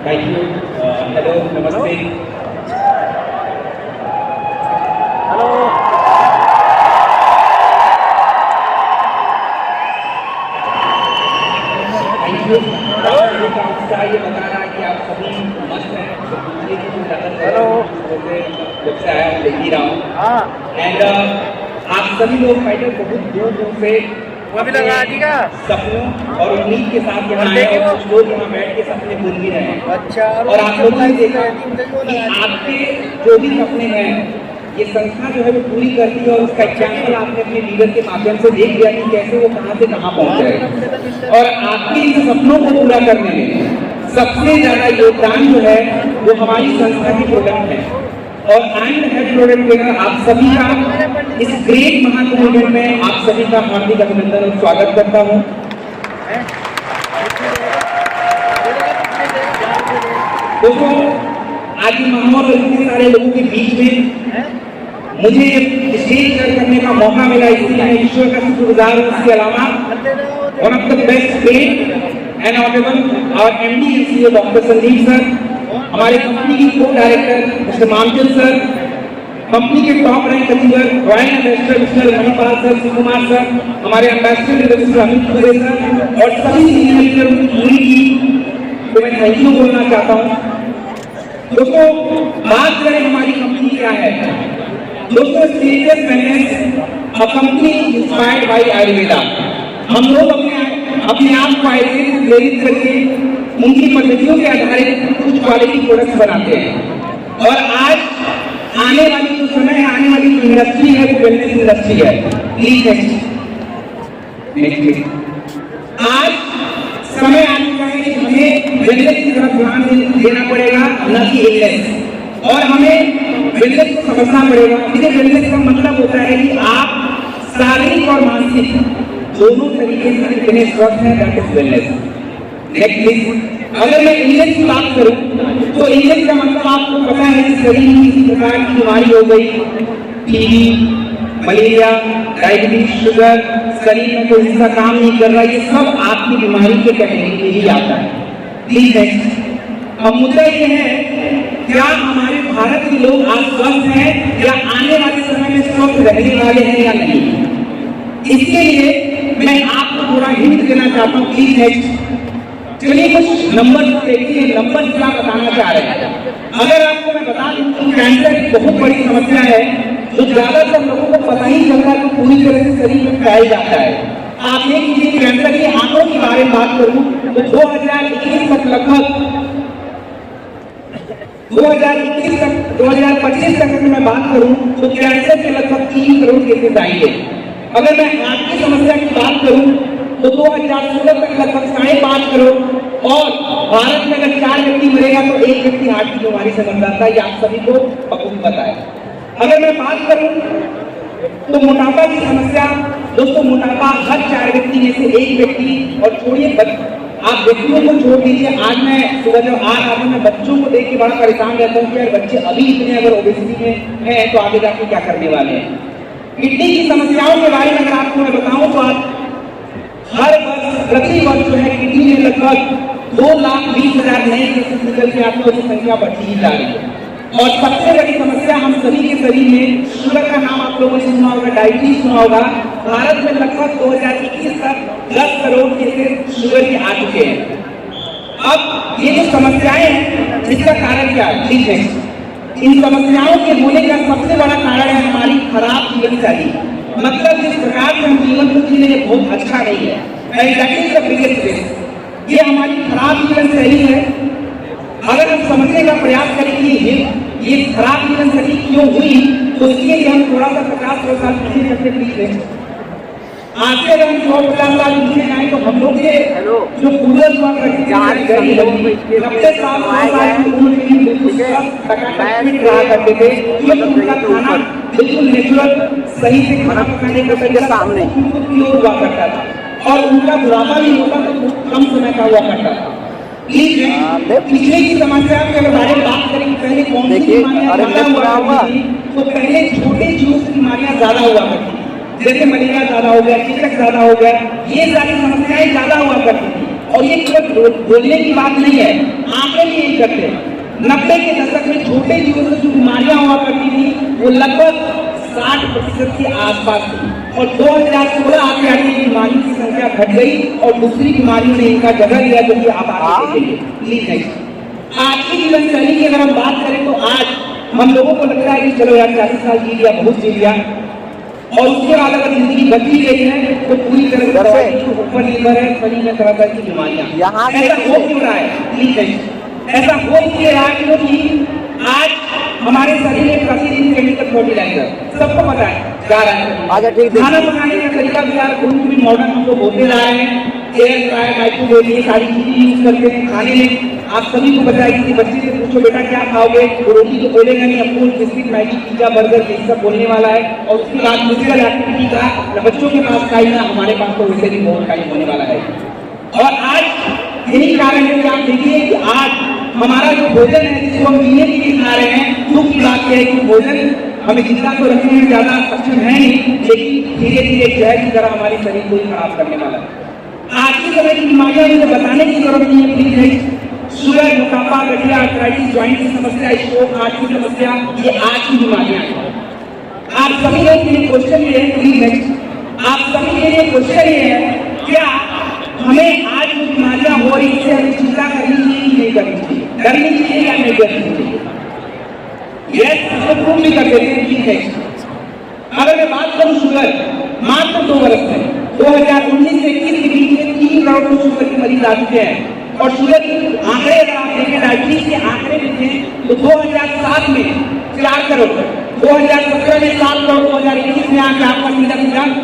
Thank you. Hello, नमस्ते। Hello. Thank you. ये बता रहा है कि आप सभी मस्त हैं। हेलो। जब से आया देख ही रहा हूँ। हाँ। एंड आप सभी लोग बैठे बहुत दूर दूर से वो भी लगा दिया सपनों और उम्मीद के साथ यहाँ आए और कुछ लोग यहाँ बैठ के सपने बुन भी रहे हैं। अच्छा। और आप लोगों ने देखा कि आपके जो भी सपने हैं ये संस्था जो है वो पूरी करती है और उसका एग्जाम्पल आपने अपने लीडर के माध्यम से देख लिया कि कैसे वो कहाँ से कहाँ पहुँच गए। और आपके इन सपनों को पूरा करने में सबसे ज्यादा योगदान जो है वो हमारी संस्था की प्रोडक्ट है। और I am head product trainer आप सभी का इस ग्रेट महाकुंभ में आप सभी का हार्दिक अभिनंदन और स्वागत करता हूँ। दोस्तों, आज माहौल और इतने सारे लोगों के बीच में मुझे स्टेज शेयर करने का मौका मिला, इसलिए मैं ईश्वर का शुक्रगुजार हूँ। इसके अलावा one of the best great and honourable और MD and CEO doctor Sandeep sir, हमारे कंपनी की को director mister Mamchand sir, company के top rank achiever royal ambassador mister Manipal sir, Sukumar sir, हमारे ambassador mister Amit Dubey sir और सभी सीनियर लीडर पूरी टीम को मैं थैंक यू बोलना चाहता हूँ। दोस्तों, बात करें हमारी कंपनी क्या है। दोस्तों, status wellness a company inspired by Ayurveda. हम लोग अपने आप को आयुर्वेद से प्रेरित करके उनकी पद्धतियों के आधारित कुछ क्वालिटी प्रोडक्ट्स बनाते हैं। और आज आने वाली जो समय है, आने वाली जो इंडस्ट्री है वो वेलनेस इंडस्ट्री है। प्लीज नेक्स्ट आज समय आ चुका है कि हमें वेलनेस की तरफ ध्यान देना पड़ेगा, न कि इलनेस। और हमें वेलनेस को समझना पड़ेगा। इसलिए वेलनेस का मतलब होता है कि आप शारीरिक और मानसिक दोनों तरीके से कितने स्वस्थ हैं, that is wellness. Next please. अगर मैं इलनेस की बात करूं तो इलनेस का मतलब आपको पता है कि शरीर में किसी प्रकार की बीमारी हो गई, टीबी, मलेरिया, डायबिटीज, शुगर, शरीर में कोई हिस्सा काम नहीं कर रहा, ये सब आपकी बीमारी के कैटेगरी में ही आता है। Please next. अब मुद्दा ये है, क्या हमारे भारत के लोग आज स्वस्थ हैं या आने वाले समय में स्वस्थ रहने वाले हैं या नहीं? इसके लिए मैं आपको थोड़ा हिंट देना चाहता हूँ। Please next. चलिए कुछ नंबर देखिए, नंबर क्या बताना चाह रहे हैं। अगर आपको मैं बता दूं कि कैंसर एक बहुत बड़ी समस्या है जो ज्यादातर लोगों को पता ही चलता है, तो पूरी तरह से शरीर में फैल जाता है। आप देख लीजिए कैंसर के आंकड़ों के बारे में बात करूं तो 2021 तक लगभग 2025 तक अगर मैं बात करूं तो कैंसर के लगभग 3 करोड़ केसेस आएंगे। अगर मैं हार्ट की समस्या की बात करूं तो 2016 तक लगभग 5.5 करोड़। और भारत में अगर 4 व्यक्ति मरेगा तो 1 व्यक्ति हार्ट की बीमारी से मर जाता है। ये आप सभी को बखूबी पता है। अगर मैं बात करूं तो मोटापा की समस्या, दोस्तों मोटापा हर 4 व्यक्ति में से 1 व्यक्ति, और छोड़िए आप व्यक्तियों को छोड़ दीजिए, आज मैं सुबह जब आ रहा था मैं बच्चों को देख के बड़ा परेशान रहता हूँ कि यार बच्चे अभी इतने अगर ओबेसिटी में हैं तो आगे जाके क्या करने वाले हैं। किडनी की समस्याओं के बारे में अगर आपको मैं बताऊं तो आप हर वर्ष प्रति वर्ष जो है किडनी में लगभग 2,20,000 नए केसेस निकल के आपको ऐसी संख्या बढ़ती ही जा रही है। और सबसे बड़ी समस्या हम सभी के शरीर में शुगर का नाम आप लोगों ने सुना होगा, डायबिटीज सुना होगा। भारत में लगभग 2021 तक 10 करोड़ केसेस शुगर के आ चुके हैं। अब ये जो समस्याएं हैं इसका कारण क्या है? ठीक है, इन समस्याओं के होने का सबसे बड़ा कारण है हमारी खराब जीवन शैली। मतलब जिस प्रकार से हम जीवन को जी रहे हैं बहुत अच्छा नहीं है। ये हमारी खराब जीवन शैली है। अगर हम समझने का प्रयास करें कि ये खराब जीवन शैली क्यों हुई तो इसके लिए हम थोड़ा सा 50 साल पीछे करते पीछे आज से अगर हम 150 साल पीछे जाए तो हम लोग के जो पूर्वज हुआ करते थे उनका खाना बिल्कुल नेचुरल सही से खाना पकाने के सामने हुआ करता था और उनका बुढ़ापा भी होता तो बहुत कम समय का हुआ करता था। पिछले की समस्या के बारे में बात करें, पहले कौन सी बीमारियां ज्यादा हुआ करती थी? तो पहले छोटे जीवों से बीमारियां ज्यादा हुआ करती थी, जैसे मलेरिया ज्यादा हो गया, चेचक ज्यादा हो गया, ये सारी समस्याएं ज्यादा हुआ करती थी। और ये केवल बोलने की बात नहीं है, आंकड़े भी करते। 90 के दशक में छोटे जीवों से जो बीमारियां हुआ करती थी वो लगभग 60% के आसपास थी और 2016 आते आते बीमारियों की संख्या घट गई और दूसरी बीमारियों ने इनका जगह लिया, जो कि आप आगे देखेंगे। Please next. आज की जीवन शैली की अगर हम बात करें तो आज हम लोगों को लगता है कि चलो यार 40 साल जी लिया, बहुत जी लिया, और उसके बाद अगर जिंदगी बदली गई है तो पूरी तरह से ऊपर निर्भर है शरीर में तरह तरह की बीमारियां। ऐसा हो क्यों रहा है? Please next. ऐसा हो इसलिए रहा है क्योंकि आज हमारे शरीर में प्रतिदिन केमिकल फर्टिलाइजर सबको पता है जा रहा है। खाना पकाने का तरीका भी यार कुछ भी मॉडर्न हम लोग होते रहे हैं, एयर फ्रायर, माइक्रोवेव, ये सारी चीजें यूज करते हैं खाने में। आप सभी को बताया कि बच्चे से पूछो बेटा क्या खाओगे, तो रोटी तो बोलेगा नहीं, अपने बिस्किट, मैगी, पिज्जा, बर्गर ये सब बोलने वाला है। और उसके बाद फिजिकल एक्टिविटी का बच्चों के पास टाइम ना, हमारे पास तो वैसे भी बहुत टाइम होने वाला है। और आज यही कारण है कि आप देखिए कि आज हमारा जो भोजन है जिसको हम जीने के लिए खा रहे हैं, दुख की बात यह है कि भोजन हमें जिंदा तो रखने में ज्यादा सक्षम है नहीं, लेकिन धीरे धीरे जहर की तरह हमारे शरीर को ही खराब करने वाला है। आज की समय की बीमारियां मुझे बताने की जरूरत नहीं है, प्लीज है शुगर, मोटापा, गठिया, आर्थराइटिस, ज्वाइंट की समस्या, स्ट्रोक, हार्ट की समस्या, ये आज की बीमारियां हैं। आप सभी लोग के लिए क्वेश्चन ये है, प्लीज नेक्स्ट। आप सभी के लिए क्वेश्चन ये है, क्या हमें आज जो बीमारियां हो रही है हमें चिंता करनी चाहिए कि नहीं करनी चाहिए, करनी चाहिए या नहीं करनी चाहिए? यस, हम प्रूव भी कर देते हैं। ठीक है, अगर मैं बात करूं शुगर, मात्र 2 वर्ष में 2019 से 21 के बीच में 3 करोड़ लोग शुगर के मरीज आ चुके हैं। और शुगर के आंकड़े अगर आप देखें, डायबिटीज के आंकड़े देखें तो 2007 में 4 करोड़, 2017 में 7 करोड़, 2021 में आके आपका सीधा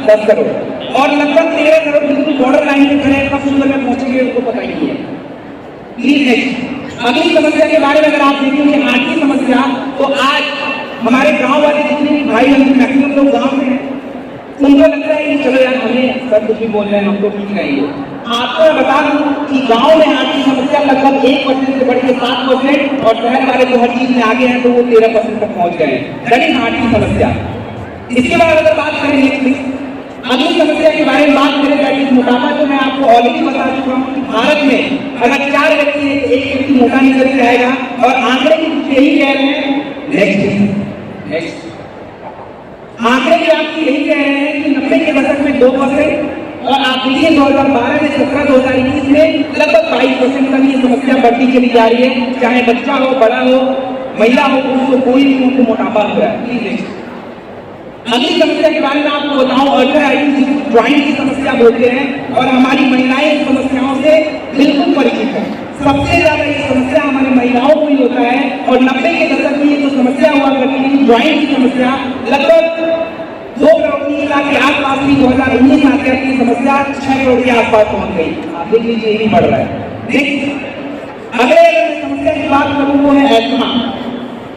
10 करोड़ और लगभग 13 करोड़ बिल्कुल बॉर्डर लाइन पे खड़े, कब शुगर में पहुंचेंगे उनको पता ही नहीं है। Please next. अगली समस्या के बारे में अगर आप देखेंगे, हार्ट की समस्या, तो आज हमारे गांव वाले जितने भाई बहन मैक्सिमम लोग गांव में हैं, उनको लगता है कि चलो यार हमें सब कुछ भी बोल रहे हैं, हम तो ठीक रहेंगे। आपको मैं बता दूं कि गांव में हार्ट की समस्या लगभग 1% से बढ़ के 7% और शहर वाले तो हर चीज में आगे हैं तो वो 13% तक पहुंच गए हैं। दैट इज हार्ट की समस्या। इसके बाद अगर बात करें नेक्स्ट अगली समस्या के बारे में बात करें, दैट इज मोटापा। तो मैं आपको ऑलरेडी बता चुका हूँ कि भारत में अगर 4 व्यक्ति हैं तो 1 व्यक्ति मोटा निकल के आएगा और आंकड़े भी यही कह रहे हैं। नेक्स्ट आंकड़े भी आपकी यही कह रहे हैं कि 90 के दशक में 2% और आप देखिए 2012 में 2017-2021 में लगभग 22% तक ये समस्या बढ़ती चली जा रही है। चाहे बच्चा हो, बड़ा हो, महिला हो, पुरुष हो, कोई भी उनको मोटापा हो रहा है। प्लीज अगली समस्या के बारे में आपको बताऊं, आर्थराइटिस, ज्वाइंट की समस्या बोलते हैं और हमारी महिलाएं इन समस्याओं से बिल्कुल परिचित है। सबसे ज्यादा ये समस्या हमारी महिलाओं को ही होता है और 90 के दशक में ये जो समस्या हुआ करती थी ज्वाइंट की समस्या, लगभग 2 करोड़ 30 लाख के आसपास थी। 2019 में आते आते समस्या 6 करोड़ के आसपास पहुंच गई। आप देख लीजिए ये भी बढ़ रहा है। नेक्स्ट अगले समस्या की बात करूं वो है एस्थमा।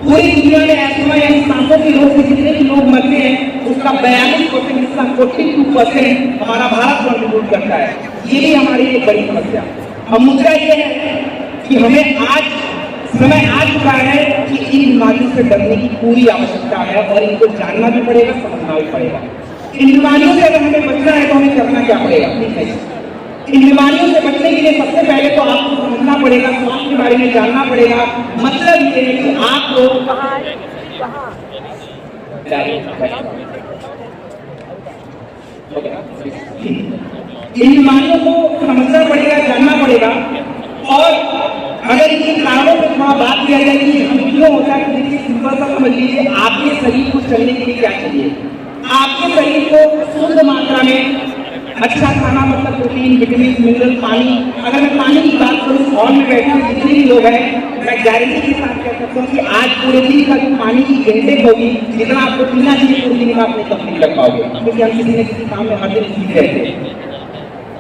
पूरी दुनिया में एस्थमा यानी सांसों के रोग से जितने भी लोग मरते हैं उसका 42% हिस्सा 42% हमारा भारत कंट्रीब्यूट करता है। ये भी हमारी एक बड़ी समस्या। अब मुद्दा ये है कि हमें आज समय आ चुका है कि इन बीमारियों से डरने की पूरी आवश्यकता है और इनको जानना भी पड़ेगा, समझना भी पड़ेगा। इन बीमारियों से अगर हमें बचना है तो हमें करना क्या पड़ेगा? ठीक है, इन बीमारियों से बचने के लिए सबसे पहले तो आपको समझना पड़ेगा, स्वास्थ्य के बारे में जानना पड़ेगा। मतलब ये है कि आपको इन बीमारियों को समझना पड़ेगा, जानना पड़ेगा। और अगर इनके कारणों पर थोड़ा बात किया जाए कि हम क्यों होता है, तो देखिए सिंपल सा समझ लीजिए, आपके शरीर को चलने के लिए क्या चाहिए? आपके शरीर को शुद्ध मात्रा में अच्छा खाना, मतलब प्रोटीन, विटामिन, मिनरल, पानी। अगर मैं पानी की बात करूँ, हॉल में बैठे हुए जितने भी लोग हैं, मैं गारंटी के साथ कह सकता हूँ कि आज पूरे दिन का जो पानी की इंटेक होगी, जितना आपको पीना चाहिए पूरे दिन का आप नहीं कंप्लीट कर पाओगे, क्योंकि हम किसी न किसी काम में हर दिन सीख रहते हैं।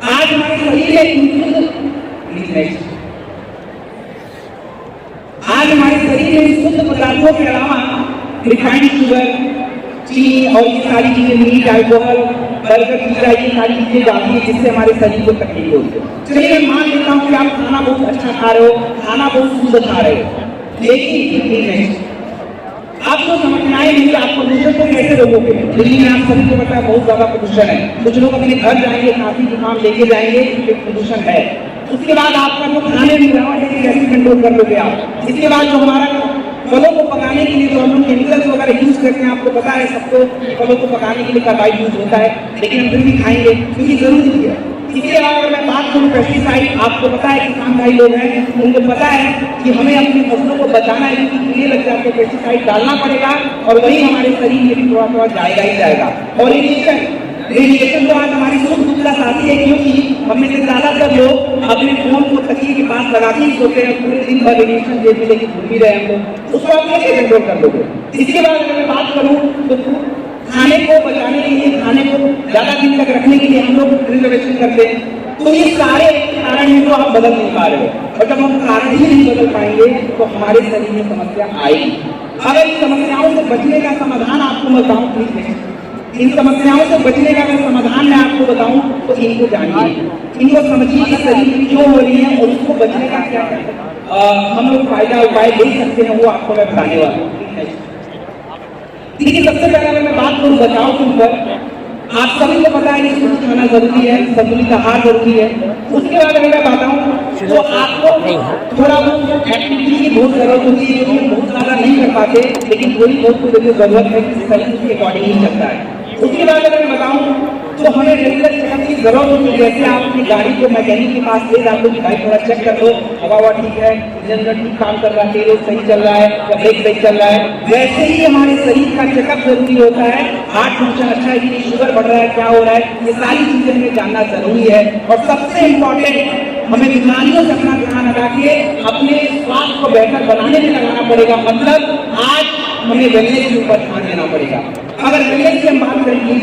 आज हमारे शरीर में आज हमारे शरीर में शुद्ध पदार्थों के अलावा रिफाइंड शुगर, चीनी और ये सारी चीजें, मीट, अल्कोहल, बर्गर, पिज्जा, ये सारी चीजें जाती है जिससे हमारे शरीर को तकलीफ होती है। चलिए मैं मान लेता हूँ कि आप खाना बहुत अच्छा खा रहे हो, खाना बहुत शुद्ध खा रहे हो, लेकिन आपको समझना है नहीं आप प्रदूषण को कैसे रोकोगे। दिल्ली में आप सभी को पता है बहुत ज्यादा प्रदूषण है। कुछ लोग अपने घर जाएंगे, खांसी जुकाम लेके जाएंगे, प्रदूषण है। उसके बाद आपका जो खाने में मिलावट है कैसे कंट्रोल कर लोगे आप। इसके बाद जो हमारा फलों को पकाने के लिए जो हम लोग केमिकल्स वगैरह यूज करते हैं, आपको पता है सबको फलों को पकाने के लिए कार्बाइड यूज होता है, लेकिन हम फिर भी खाएंगे क्योंकि जरूरी है। इसके अलावा अगर मैं बात करूँ पेस्टिसाइड, आपको पता है किसान भाई लोग हैं, उनको पता है कि हमें अपनी फसलों को बचाना है क्योंकि कीड़े लग जाते हैं, पेस्टिसाइड डालना पड़ेगा और वही हमारे शरीर में भी थोड़ा थोड़ा जाएगा ही जाएगा। और रेडिएशन तो आज हमारी सुख दुखला साथी है, क्योंकि हमें से ज्यादातर लोग अपने फोन को तकिए के पास लगा के ही सोते हैं, पूरे दिन भर रेडिएशन जेब में लेके घूम भी रहे हैं हम लोग, उसको आप कैसे कंट्रोल कर लोगे। इसके बाद अगर मैं बात करूँ तो खाने को बचाने के लिए, खाने को ज्यादा दिन तक रखने के लिए हम लोग प्रिजर्वेशन करते हैं। तो ये सारे कारण हैं जो आप बदल नहीं पा रहे हो, और जब हम कारण ही नहीं बदल पाएंगे तो हमारे शरीर में समस्या आएगी। अगर इन समस्याओं से बचने का समाधान आपको बताऊं, प्लीज इन समस्याओं से बचने का अगर समाधान मैं आपको बताऊं तो इनको जानिए, इनको समझिए कि शरीर में क्यों हो रही है और उसको बचने का क्या हम लोग फायदा उपाय ले सकते हैं, वो आपको मैं बताने वाला हूँ। देखिए, सबसे पहले अगर मैं बात करूँ बचाव के ऊपर, आप सभी को पता है कि शुद्ध खाना जरूरी है, संतुलित आहार जरूरी है। उसके बाद अगर मैं बताऊं तो आपको थोड़ा बहुत एक्टिविटी की बहुत जरूरत होती है, जो हम बहुत ज्यादा नहीं कर पाते, लेकिन थोड़ी बहुत तो देखिए जरूरत है कि शरीर उसके अकॉर्डिंग ही चलता है। उसके बाद अगर मैं बताऊं तो हमें रेगुलर चेकअप की जरूरत होती है। जैसे आप अपनी गाड़ी को मैकेनिक के पास ले जाते हो कि भाई थोड़ा चेक कर लो, हवा ठीक है, इंजन ठीक काम कर रहा है, तेल सही चल रहा है या ब्रेक सही चल रहा है, वैसे ही हमारे शरीर का चेकअप जरूरी होता है। हार्ट फंक्शन अच्छा है कि नहीं, शुगर बढ़ रहा है, क्या हो रहा है, ये सारी चीजें हमें जानना जरूरी है। और सबसे इम्पोर्टेंट, हमें बीमारियों से अपना ध्यान हटा के अपने स्वास्थ्य को बेहतर बनाने में लगाना पड़ेगा। मतलब आज हमें वेलनेस के ऊपर ध्यान देना पड़ेगा। अगर वेलनेस की हम बात करेंगे,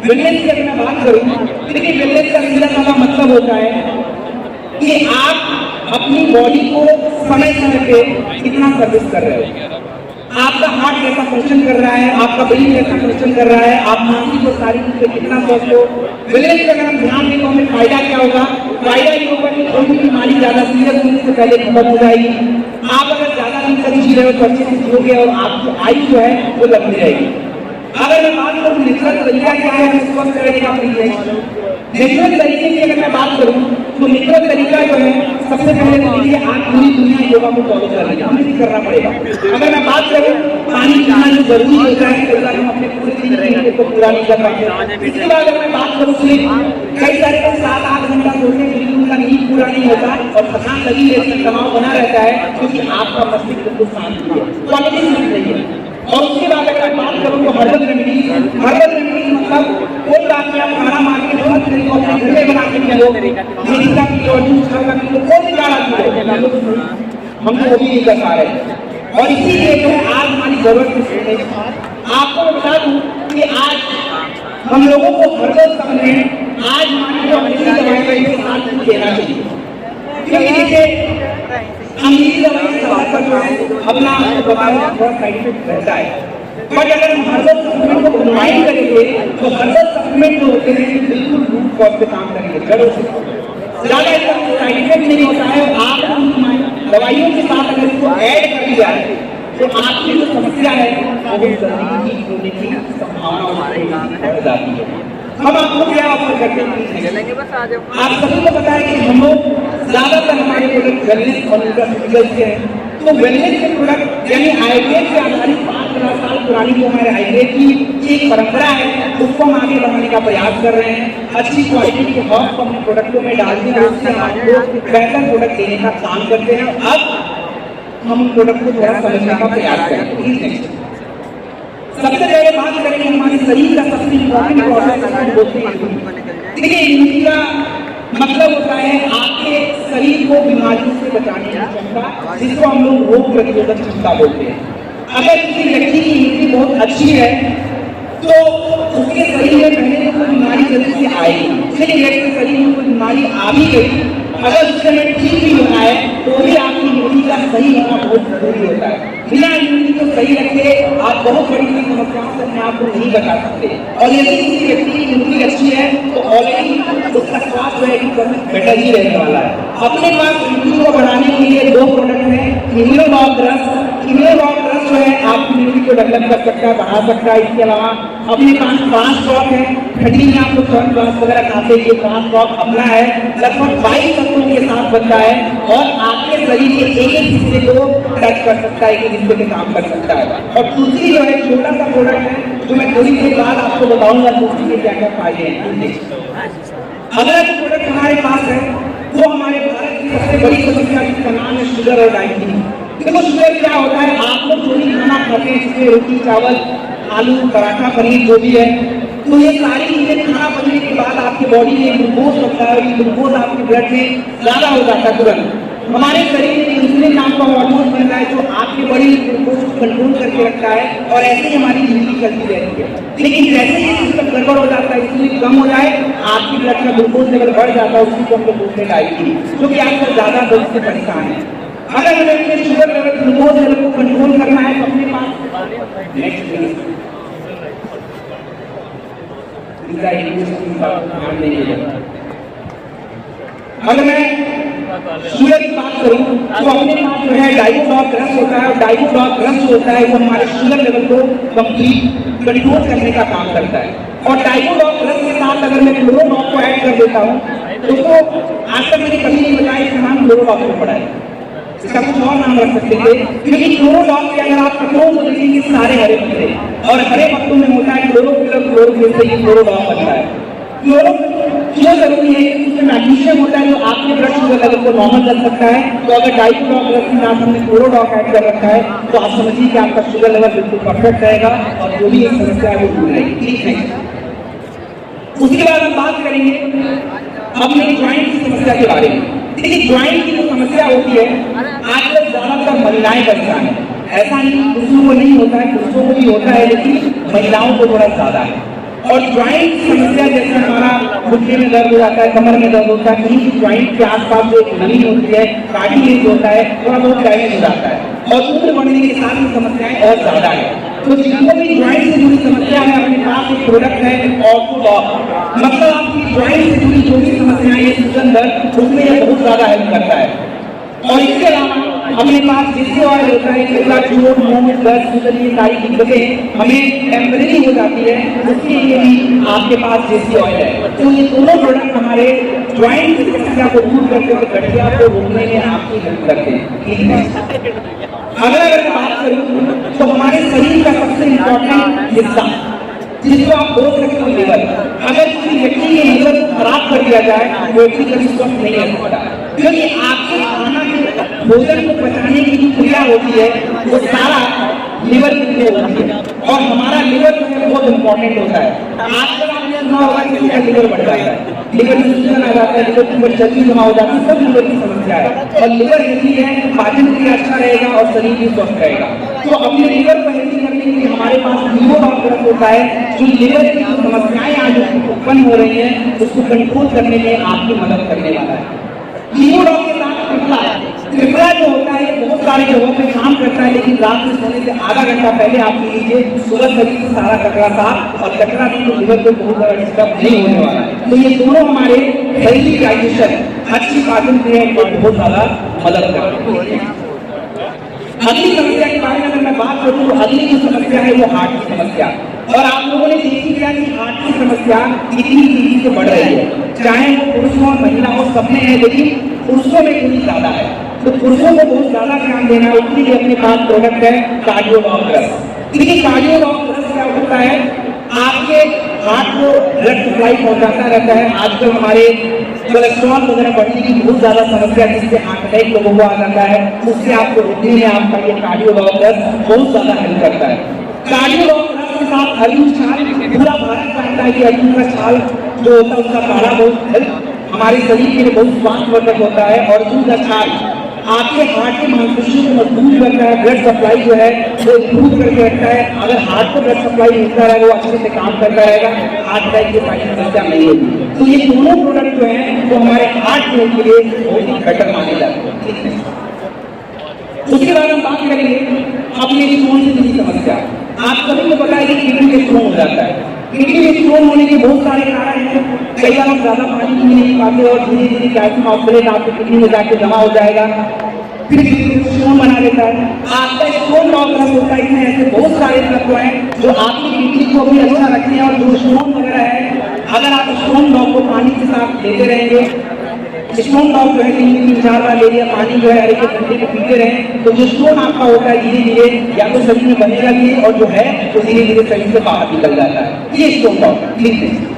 वेलनेस की अगर मैं बात करूँ, देखिए वेलनेस का सीधा साधा मतलब होता है कि आप अपनी बॉडी को समय समय पे कितना सर्विस कर रहे हो, आपका हार्ट कैसा फंक्शन कर रहा है, आपका ब्रेन कैसा फंक्शन कर रहा है, आप मानसिक और शारीरिक से कितना स्वस्थ हो। वेलनेस पे अगर हम ध्यान दें तो हमें फायदा क्या होगा, फायदा ये होगा कि कोई भी बीमारी ज्यादा सीरियस होने से पहले खत्म हो जाएगी। आप अगर ज्यादा दिन तक जी रहे हो तो अच्छे से जियोगे और आपकी आयु जो है वो लंबी रहेगी। अगर मैं बात करूँ नेचुरल तरीका क्या है स्वस्थ रहने का, नेचुरल तरीके की अगर मैं बात करूँ तो नेचुरल तरीका जो है सबसे पहले तो देखिए आप पूरी दुनिया योगा को फॉलो कर रही है, हमें भी करना पड़ेगा। अगर मैं बात करूँ पानी पीना जो जरूरी होता है, कई बार हम अपने पूरे दिन को पूरा नहीं कर पाते। इसके बाद अगर मैं बात करूँ स्लीप, कई सारे लोग 7-8 घंटा सोते हैं लेकिन उनका नींद पूरा नहीं होता और थकान लगी रहती है, तनाव बना रहता है, क्योंकि आपका मस्तिष्क बिल्कुल शांत है, क्वालिटी स्लीप नहीं है। और उसके बाद अगर मैं बात करूँ तो हर्बल रेमेडी मतलब कोई बात नहीं, आप खाना मार के अपने घर में बना के पियो, मेडिका पियो, जूस खा का पियो, कोई भी गाढ़ा पियो, हम तो वो भी नहीं कर पा रहे। और इसीलिए जो है आज हमारी जरूरत है। आपको मैं बता दूं कि आज हम लोगों को हर्बल सप्लीमेंट आज हमारी जो अंग्रेजी दवाई के साथ देना चाहिए, क्योंकि देखिए अंग्रेजी दवाई पर जो है अपना थोड़ा साइड इफेक्ट रहता है, बट अगर हम हर्बल सप्लीमेंट को कंबाइन करेंगे तो हर्बल सप्लीमेंट जो होते हैं बिल्कुल रूट कॉज पे काम करेंगे, जड़ों से ज्यादा इसका साइड इफेक्ट नहीं होता है। आप दवाइयों के साथ अगर इसको ऐड कर दिया जाए तो आपकी जो समस्या है वो जल्दी ठीक होने की संभावना बढ़ जाती है। हम आपको क्या ऑफर करते हैं, आप सभी को पता है कि हम लोग ज्यादातर हमारे प्रोडक्ट वेलनेस और न्यूट्रास्यूटिकल्स के हैं। तो वेलनेस के प्रोडक्ट यानी आयुर्वेद के आधारित 5,000 साल पुरानी जो हमारे आयुर्वेद की एक परंपरा है उसको हम आगे बढ़ाने का प्रयास कर रहे हैं। अच्छी क्वालिटी के हर्ब्स अपने प्रोडक्टों में डालते हैं, उससे आपको बेहतर प्रोडक्ट देने का काम करते हैं। अब हम प्रोडक्ट को थोड़ा समझने का प्रयास करेंगे। सबसे पहले बात करेंगे हमारे शरीर का सबसे इम्पोर्टेंट प्रोसेस। देखिए इम्यूनिटी का मतलब होता है आपके शरीर को बीमारियों से बचाने की क्षमता, जिसको हम लोग रोग प्रतिरोधक क्षमता बोलते हैं। अगर किसी व्यक्ति की इम्यूनिटी बहुत अच्छी है तो उसके शरीर में पहले कोई बीमारी जल्दी से आएगी, लेकिन अगर शरीर में कोई बीमारी आ भी गई, अगर उससे में ठीक भी होना है तो भी आपकी इम्यूनिटी का सही होना बहुत जरूरी होता है। बिना इम्यूनिटी को सही रखे आप बहुत बड़ी बड़ी समस्याओं से अपने आप को नहीं बचा सकते। और यदि किसी व्यक्ति की इम्यूनिटी अच्छी है तो ऑलरेडी उसका स्वास्थ्य है बेटर ही रहने वाला है। अपने पास इम्यूनिटी को बढ़ाने के लिए 2 प्रोडक्ट हैं, इम्यूनोलॉग ड्रग्स जो है आपकी इम्यूनिटी को डेवलप कर सकता है, बढ़ा सकता है। इसके अलावा अपने पास 5 स्टॉक है, ठंडी में आप लोग वगैरह खाते हैं, 5 स्टॉक अपना है, लगभग 22 तत्वों स्टोन के साथ बनता है और आपके शरीर के एक एक हिस्से को टच कर सकता है, एक हिस्से पे काम कर सकता है। और तुलसी जो है छोटा सा प्रोडक्ट है जो मैं थोड़ी देर बाद आपको बताऊंगा तुलसी के क्या क्या फायदे हैं। अगला जो प्रोडक्ट हमारे पास है वो हमारे भारत की सबसे बड़ी समस्या जिसका नाम है शुगर और डायबिटीज। देखो शुगर क्या होता है, आप लोग जो भी खाना खाते हैं जिसमें रोटी चावल आलू पराठा पनीर जो भी है, तो ये सारी चीजें खाना बनने के बाद आपकी बॉडी में ग्लूकोज होता है और ये ग्लूकोज आपके ब्लड में ज्यादा हो जाता है तुरंत। हमारे शरीर में इंसुलिन नाम का हार्मोन बनता है जो आपके बॉडी में ग्लूकोज को कंट्रोल करके रखता है और ऐसे ही हमारी जिंदगी चलती रहती है। लेकिन जैसे ही सिस्टम गड़बड़ हो जाता है, इंसुलिन कम हो जाए, आपकी ब्लड का ग्लूकोज लेवल बढ़ जाता है, उसी को हम लोग बोलते हैं डायबिटीज, जो कि आपको ज्यादा दर्द से परेशान है। अगर हमें अपने शुगर लेवल ग्लूकोज लेवल को कंट्रोल करना है तो अपने पास नेक्स्ट अगर मैं शुगर की बात करूं तो अपने पास जो है डाइबोडॉक रस होता है और डाइबोडॉक रस होता है वो हमारे शुगर लेवल को कंप्लीट कंट्रोल करने का काम करता है। और डाइबोडॉक रस के साथ अगर मैं क्लोरोडॉक को ऐड कर देता हूं तो आज तक मैंने कभी नहीं बताया इसका नाम क्लोरोडॉक को पड़ा है, इसका कुछ और नाम रख सकते थे, क्योंकि क्लोरोडॉक के अगर आप पत्तों को देखेंगे सारे हरे पत्ते और हरे पत्तों में होता है क्लोरोफिल और क्लोरोफिल से ये क्लोरोडॉक बनता है। क्लोरोफिल क्यों जरूरी है, क्योंकि उसमें मैग्नीशियम होता है जो आपके ब्लड शुगर लेवल को नॉर्मल रख सकता है। तो अगर डाइबोडॉक रस के साथ हमने क्लोरोडॉक ऐड कर रखा है तो आप समझिए कि आपका शुगर लेवल बिल्कुल परफेक्ट रहेगा और जो भी एक समस्या है वो दूर रहेगी। ठीक है, उसके बाद हम बात करेंगे अपने ज्वाइंट की समस्या के बारे में। देखिए ज्वाइंट की जो समस्या होती है आजकल ज्यादातर महिलाएं परेशान है, ऐसा नहीं पुरुषों को नहीं होता है, पुरुषों को भी होता है लेकिन महिलाओं को थोड़ा ज्यादा है। और ज्वाइंट की समस्या जैसे हमारा घुटने में दर्द हो जाता है, कमर में दर्द होता है, कहीं ज्वाइंट के आसपास जो नमी होती है, कार्टिलेज होता है, थोड़ा बहुत डैमेज हो जाता है और उम्र बढ़ने के साथ ही समस्याएं और ज्यादा है। तो जिनको भी ज्वाइंट से जुड़ी समस्या है अपने पास एक प्रोडक्ट है ऑर्थोडॉक, मतलब आपकी ज्वाइंट से जुड़ी जो भी समस्याएं है सूजन दर्द उसमें यह बहुत ज्यादा हेल्प करता है। और इसके अलावा अपने पास जेसी ऑयल होता है, चोट मूंछ दर्द सूजन ये सारी दिक्कतें हमें टेम्परेरी हो जाती है, उसके लिए भी आपके पास जेसी ऑयल है। तो ये दोनों प्रोडक्ट हमारे ज्वाइंट की समस्या को दूर करते हुए गठिया को रोकने में आपकी हेल्प करते हैं। अगर मैं बात करूं तो हमारे शरीर का सबसे इम्पोर्टेंट हिस्सा जिसको आप बोल सकते हो लिवर, अगर किसी व्यक्ति के लिवर को खराब कर दिया जाए तो व्यक्ति कभी स्वस्थ नहीं रह सकता, क्योंकि आपके खाना के भोजन को पचाने की जो क्रिया होती है वो सारा लिवर के लिए होती है और हमारा लिवर जो है बहुत इंपॉर्टेंट होता है। आजकल आपने सुना होगा कि किसी का लिवर बढ़ जाता है, लिवर में सूजन आ जाता है, लिवर के ऊपर चर्बी जमा हो जाती है, सब लिवर की समस्या है। और लिवर हेल्दी है, पाचन क्रिया अच्छा रहेगा और शरीर भी स्वस्थ रहेगा। तो अपने लिवर को हेल्दी करने के लिए हमारे पास लीवोडॉक रस होता है जो लिवर की जो समस्याएं आज उत्पन्न हो रही हैं उसको कंट्रोल करने में आपकी मदद करने वाला है। लीवोडॉक के साथ त्रिफला जो होता है बहुत सारे जगहों पे काम करता है, लेकिन रात में सोने से आधा घंटा पहले आप पी लीजिए, सुबह शरीर से सारा कचरा साफ और कचरा भी तो लिवर को बहुत ज्यादा डिस्टर्ब नहीं होने वाला है। तो ये दोनों हमारे हेल्दी डाइजेशन अच्छी पाचन क्रिया को बहुत ज्यादा मदद करते हैं। अगली समस्या के बारे में अगर मैं बात करूं तो अगली जो समस्या है वो हार्ट की समस्या, और आप लोगों ने देखी क्या कि हार्ट की समस्या कितनी तेजी से बढ़ रही है, चाहे वो पुरुष हो महिला हो सब में है, लेकिन पुरुषों में थोड़ी ज्यादा है। तो पुरुषों को बहुत ज्यादा ध्यान देना है, उसके लिए अपने पास प्रोडक्ट है कार्डियोडॉक रस। देखिए कार्डियोडॉक रस क्या होता है, आपके हार्ट को ब्लड सप्लाई पहुंचाता रहता है। आजकल हमारे कोलेस्ट्रॉल वगैरह बढ़ने की बहुत ज्यादा समस्या जिससे हार्ट अटैक लोगों को आ जाता है, उससे आपको रोकने में आपका ये कार्डियोडॉक रस बहुत ज्यादा हेल्प करता है। कार्डियोडॉक रस के साथ अर्जुन छाल, पूरा भारत जानता है कि अर्जुन का छाल जो होता है उसका काढ़ा बहुत हेल्प हमारे शरीर के लिए बहुत स्वास्थ्यवर्धक होता है। और अर्जुन का छाल आपके हार्ट की मांसपेशियों को मजबूत करता है, ब्लड सप्लाई जो है वो इम्प्रूव करके रखता है। अगर हार्ट को ब्लड सप्लाई मिलता रहेगा वो अच्छे से काम करता रहेगा, हार्ट अटैक की सारी समस्या नहीं होगी। तो ये दोनों प्रोडक्ट जो है वो हमारे हार्ट के लिए बहुत ही बेटर माने जाते हैं। उसके बाद हम बात करेंगे अपने स्टोन से जुड़ी समस्या। आप सभी को पता है कि किडनी में स्टोन हो जाता है, किडनी में स्टोन होने के बहुत सारे कारण हैं। कई बार हम ज्यादा पानी पी नहीं पाते और धीरे धीरे कैल्शियम ऑक्सलेट आपके किडनी में जाके जमा हो जाएगा, फिर स्टोन बना लेता है। आपका स्टोन डॉक्टर होता है, इसमें ऐसे बहुत सारे तत्व हैं जो आपकी किडनी को भी अच्छा रखते हैं। और जो स्टोन वगैरह है, अगर आप स्टोन डॉग को पानी के साथ लेते रहेंगे स्टोन टॉप जो है 3-4 बार ले लिया, पानी जो है हर एक घंटे में पीते रहे, तो जो स्टोन आपका होता है धीरे धीरे या तो शरीर में बनेगा भी और जो है वो धीरे धीरे शरीर से बाहर निकल जाता है। ये स्टोन टॉप है, ठीक है।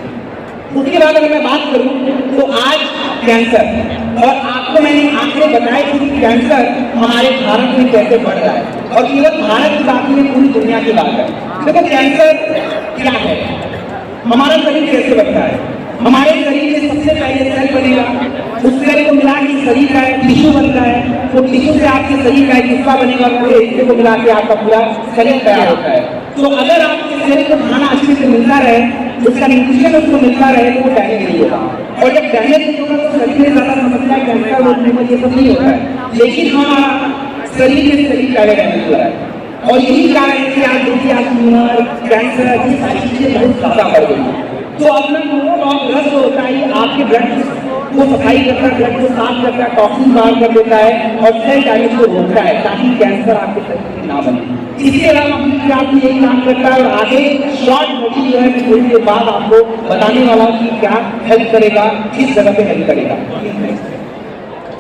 उसके बाद अगर मैं बात करूं तो आज कैंसर, और आपको मैंने आंकड़े बताए कि कैंसर हमारे भारत में कैसे बढ़ रहा है, और केवल भारत की बात नहीं, पूरी दुनिया की बात है। देखो कैंसर क्या है, हमारा शरीर कैसे बनता है। हमारे शरीर में सबसे पहले सेल बनेगा, उस सेल को मिला के शरीर का एक टिश्यू बनता है, वो टिश्यू से आपके शरीर का एक हिस्सा बनेगा, पूरे हिस्से को मिला के आपका पूरा शरीर तैयार होता है। तो अगर आपके शरीर को खाना अच्छे से मिलता रहे, उसका न्यूट्रिशन उसको मिलता रहे, तो वो डैमेज नहीं होगा, और जब डैमेज नहीं होगा तो शरीर में ज्यादा समस्या कैंसर और ट्यूमर ये सब नहीं होता है। लेकिन हमारा शरीर में शरीर पहले डैमेज हो रहा है, और यही कारण है कि आज देखिए आज ट्यूमर, कैंसर, ये सारी चीजें बहुत ज्यादा बढ़ गई हैं। तो अपना ब्लड जो होता है आपके ब्लड को सफाई करता है, ब्लड को साफ करता है, टॉक्सिन बाहर कर देता है और सेल डैमेज को रोकता है ताकि कैंसर आपके शरीर में ना बने। इसके अलावा आपकी यही काम करता है, और आगे शॉर्ट नोटिस जो है मैं थोड़ी देर बाद आपको बताने वाला हूँ कि क्या हेल्प करेगा, किस जगह पे हेल्प करेगा।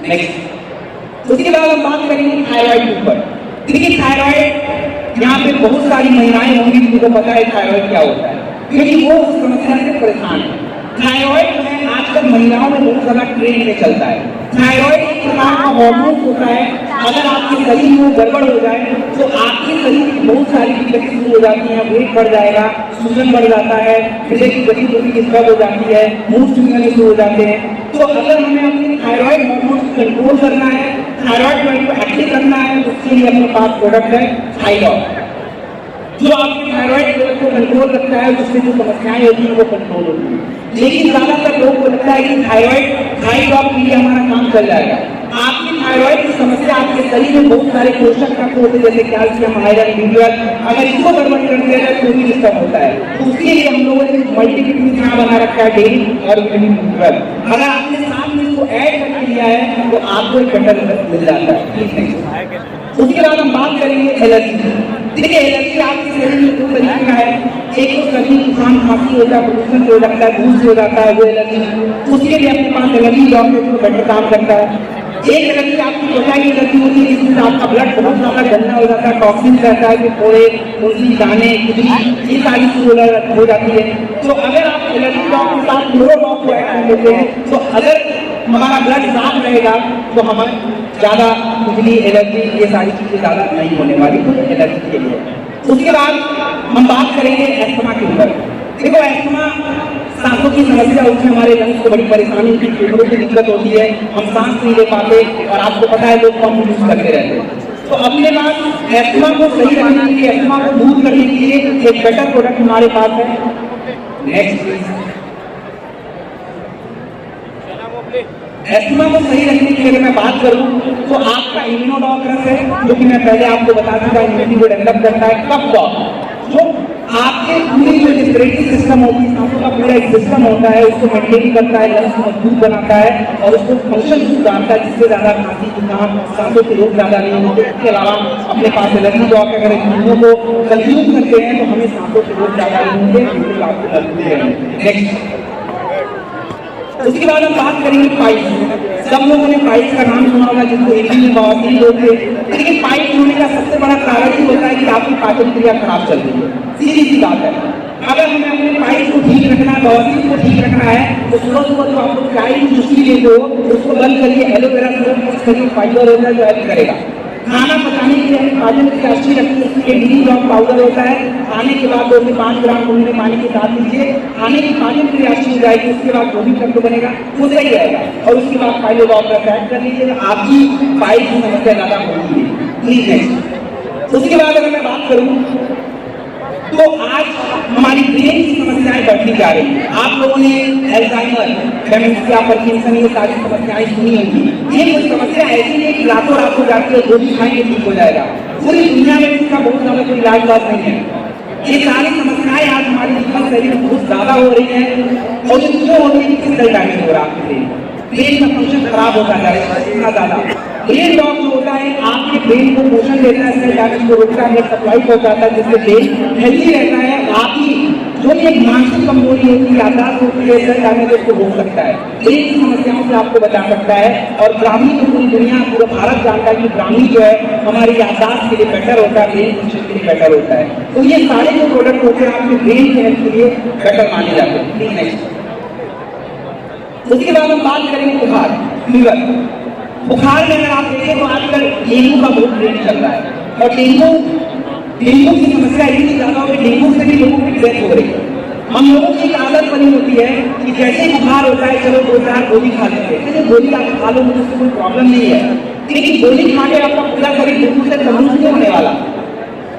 नेक्स्ट, उसके बाद हम बात करेंगे थायराइड के ऊपर। देखिए थायराइड, यहाँ पे बहुत सारी महिलाएं होंगी जिनको पता है थायराइड क्या होता है, क्योंकि वो उस समस्या से परेशान है। थायराइड जो है आजकल महिलाओं में बहुत ज्यादा ट्रेंड में चलता है। थायराइड एक प्रकार का हार्मोन होता है, अगर आपके शरीर में गड़बड़ हो जाए तो आपके शरीर की बहुत सारी दिक्कतें शुरू हो जाती हैं, वेट बढ़ जाएगा, सूजन बढ़ जाता है, हृदय की गतिविधि डिस्टर्ब हो जाती है, मूड स्विंग शुरू हो जाते हैं। तो अगर हमें अपने थायराइड हार्मोन को कंट्रोल करना है, थायराइड ग्लैंड को एक्टिव करना है, तो उसके लिए अपने पास प्रोडक्ट है थायराइड, जो आपके थायराइड लेवल को कंट्रोल रखता है, जिससे जो समस्याएं होती हैं वो कंट्रोल होती हैं। लेकिन ज्यादातर लोगों को लगता है कि थायराइड के लिए हमारा काम चल जाएगा। आपकी थायराइड की समस्या आपके शरीर में बहुत सारे पोषक तत्व होते हैं, जैसे कैल्शियम, आयरन, मिनरल, अगर इसको गड़बड़ कर दिया जाए तो भी डिस्टर्ब होता है। तो उसके लिए हम लोगों ने मल्टीविटामिन यहाँ बना रखा है, डेली और विटामिन मिनरल। अगर आपने साथ में इसको ऐड करके लिया है तो आपको एक बेटर रिजल्ट मिल जाता है, ठीक है। उसके बाद हम बात करेंगे एलर्जी। देखिए एलर्जी आपके शरीर में दो तरीके का है, एक तो सर्दी, जुकाम, खांसी होता है, प्रदूषण से हो जाता है, धूल से हो जाता है वो एलर्जी, उसके लिए अपने पास एलर्जी डॉक्टर जो बेटर काम करता है। एक एलर्जी आपकी त्वचा की एलर्जी होती है, जिसमें आपका ब्लड बहुत ज्यादा गंदा हो जाता है, टॉक्सिन रहता है, फोड़े, उल्टी, दाने, खुजली, ये सारी चीजें हो जाती है। तो अगर आप एलर्जी डॉक्टर के साथ फ्लोरो डॉग को ऐड कर लेते हैं, तो अगर हमारा ब्लड साफ रहेगा तो हमें ज्यादा खुजली, एलर्जी, ये सारी चीजें ज्यादा नहीं होने वाली एलर्जी के लिए। उसके बाद हम बात करेंगे एस्थमा के ऊपर। देखो एस्थमा सांसों की समस्या होती है, हमारे लंग्स को बड़ी परेशानी होती है, फेफड़ों की दिक्कत होती है, हम सांस नहीं ले पाते, और आपको पता है लोग पंप यूज करते रहते हैं। तो अपने पास एस्थमा को सही रखने के लिए, एस्थमा को दूर करने के लिए एक बेटर प्रोडक्ट हमारे पास है। नेक्स्ट, एस्थमा को सही रखने की अगर मैं बात करूं तो आपका इम्यूनोडॉक्टर्स है, जो कि मैं पहले आपको बता चुका, इम्यूनिटी को डेवलप करता है। कफ डॉग जो आपके पूरी जो रेस्पिरेटरी सिस्टम होती है, सांसों का पूरा एक सिस्टम होता है, उसको मेंटेन करता है, लंग्स को मजबूत बनाता है और उसको फंक्शन सुधारता है, जिससे ज्यादा खांसी, जुकाम, सांसों के रोग ज्यादा नहीं होते। इसके अलावा अपने पास एलर्जी डॉग अगर इन चीजों को कंज्यूम करते हैं तो हमें सांसों के रोग ज्यादा नहीं होते, बिल्कुल आपको मजबूत रहेंगे। नेक्स्ट, उसके बाद हम बात करेंगे पाइल्स। सब लोगों ने पाइल्स का नाम सुना होगा, जिनको हिंदी में बवासीर लोग थे। लेकिन पाइल्स होने का सबसे बड़ा कारण ही होता है कि आपकी पाचन क्रिया खराब चल रही है, सीधी सी बात है। अगर हमें अपने पाइल्स को ठीक रखना है, बवासीर को ठीक रखना है, तो सुबह सुबह जो आप लोग चाय की चुस्की लेते हो उसको बंद करिए, एलोवेरा सिरप मिक्स करिए, फाइबर होता है जो हेल्प करेगा। खाना पकाने के लिए हमें पाचन क्रिया अच्छी रखनी है, उसके लिए ड्रॉप पाउडर होता है, खाने के बाद 2 से 5 ग्राम गुनगुने पानी के साथ लीजिए, खाने की पाचन क्रिया अच्छी हो जाएगी, उसके बाद जो भी शब्द बनेगा वो सही रहेगा, और उसके बाद पाइलो डॉक्टर ऐड कर लीजिए, आपकी पाइल की समस्या ज्यादा होगी। प्लीज नेक्स्ट, उसके बाद अगर मैं बात करूं तो आज हमारी ब्रेन की समस्याएं बढ़ती जा रही है। आप लोगों ने अल्जाइमर, डेमेंशिया, पार्किंसन, ये सारी समस्याएं सुनी होंगी। ये कोई समस्या ऐसी नहीं कि रातों रात हो जाती है, जो भी खाएंगे ठीक हो जाएगा। पूरी दुनिया में इसका बहुत ज्यादा कोई इलाज नहीं है। ये सारी समस्याएं आज हमारी जीवन शैली में बहुत ज्यादा हो रही है, और ये क्यों हो रही है? किससे डैमेज हो रहा है? ब्रेन का फंक्शन खराब होता जा रहा है इतना ज्यादा। ब्रेन डॉग जो होता है आपके ब्रेन को पोषण देता है, सेल डैमेज को रोकता है, सप्लाई पहुंचाता है, जिससे ब्रेन हेल्दी रहता है, आपकी जो भी एक मानसिक कमजोरी होती है, याददाश्त होती है, सर डैमेज उसको हो सकता है, ब्रेन की समस्याओं से आपको बचा सकता है। और ब्राह्मी को पूरी दुनिया, पूरा भारत जानता है कि ब्राह्मी जो है हमारी याददाश्त के लिए बेटर होता है, ब्रेन फंक्शन के लिए बेटर होता है। तो ये सारे जो प्रोडक्ट होते हैं आपके ब्रेन के हेल्थ के लिए बेटर माने जाते हैं। ठीक है, उसके बाद हम बात करेंगे बुखार, फीवर। बुखार में अगर आप देखें तो आजकल डेंगू का बहुत ट्रेंड चल रहा है, और डेंगू की समस्या इतनी ज्यादा हो कि डेंगू से भी लोगों की डेथ हो रही है। हम लोगों की एक आदत बनी होती है कि जैसे ही बुखार होता है चलो 2-4 गोली खा लेते हैं। जैसे गोली आप खा लो, मुझे उससे कोई प्रॉब्लम नहीं है, लेकिन गोली खा के आपका पूरा शरीर बिल्कुल से तंदुरुस्त नहीं होने वाला।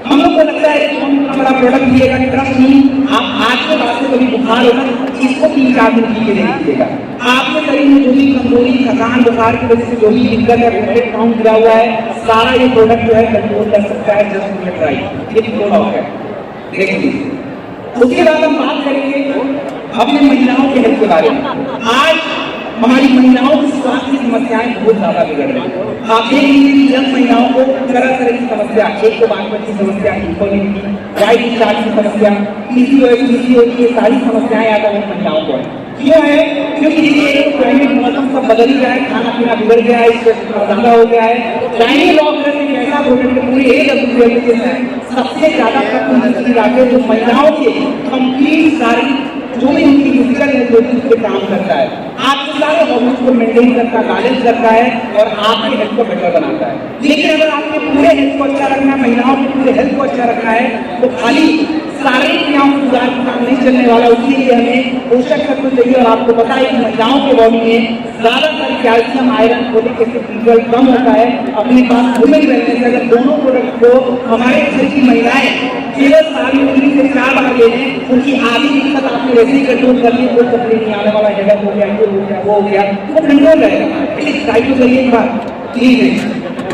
हम लोग को लगता है कि हम बड़ा प्रोडक्ट दिएगा, ट्रस्ट नहीं, आप आज के बाद से कभी बुखार होगा इसको 3-4 दिन पी के दे दीजिएगा। आपके शरीर में जो भी कमजोरी, थकान, बुखार की वजह से जो भी दिक्कत है, प्लेटलेट काउंट गिरा हुआ है, सारा ये प्रोडक्ट जो है कंट्रोल कर सकता है। जस्ट गेट राइट, ये प्रोडक्ट है, देख लीजिए। उसके बाद हम बात करेंगे अपने महिलाओं के हेल्थ के बारे में। आज हमारी महिलाओं की स्वास्थ्य की समस्याएं बहुत ज्यादा बिगड़ रही है। आप देख लीजिए जब महिलाओं को तरह तरह की समस्या, एक तो बागपत की समस्या, इन्फर्टिलिटी, वाइट डिस्चार्ज की समस्या, पीसीओएस की सारी समस्याएं आता है महिलाओं को। क्यों है? क्योंकि देखिए एक तो क्लाइमेट, मौसम सब बदल ही गया है, खाना पीना बिगड़ गया है, स्ट्रेस ज्यादा हो गया है। प्राइमरी डॉक्टर एक ऐसा प्रोडक्ट पूरे AWL में सबसे ज्यादा जो महिलाओं के कंप्लीट सारी जो भी उनकी फिजिकल हेल्थ होती है उस पर काम करता है, आपके सारे हॉर्मोन्स को मेंटेन करता है, बैलेंस करता है और आपके हेल्थ को बेटर बनाता है। लेकिन अगर आपके पूरे हेल्थ को अच्छा रखना है, महिलाओं के पूरे हेल्थ को अच्छा रखना है, तो खाली शारीरिक क्रियाओं को सुधार का काम नहीं चलने वाला। उसके लिए हमें पोषक तत्व चाहिए, और आपको पता है कि महिलाओं के बॉडी में ज्यादातर कैल्शियम, आयरन, फोलिक एसिड कम होता है। अपने पास वुमेन वेलनेस, अगर दोनों प्रोडक्ट को हमारे घर की महिलाएं केवल सारी उंगली से 4 बार ले लें, उनकी आधी दिक्कत आपने वैसे ही कंट्रोल कर ली, कोई तकलीफ नहीं आने वाला, हेडेक हो गया, ये हो गया, वो हो गया, वो कंट्रोल रहेगा। ट्राई तो करिए एक बार, ठीक है।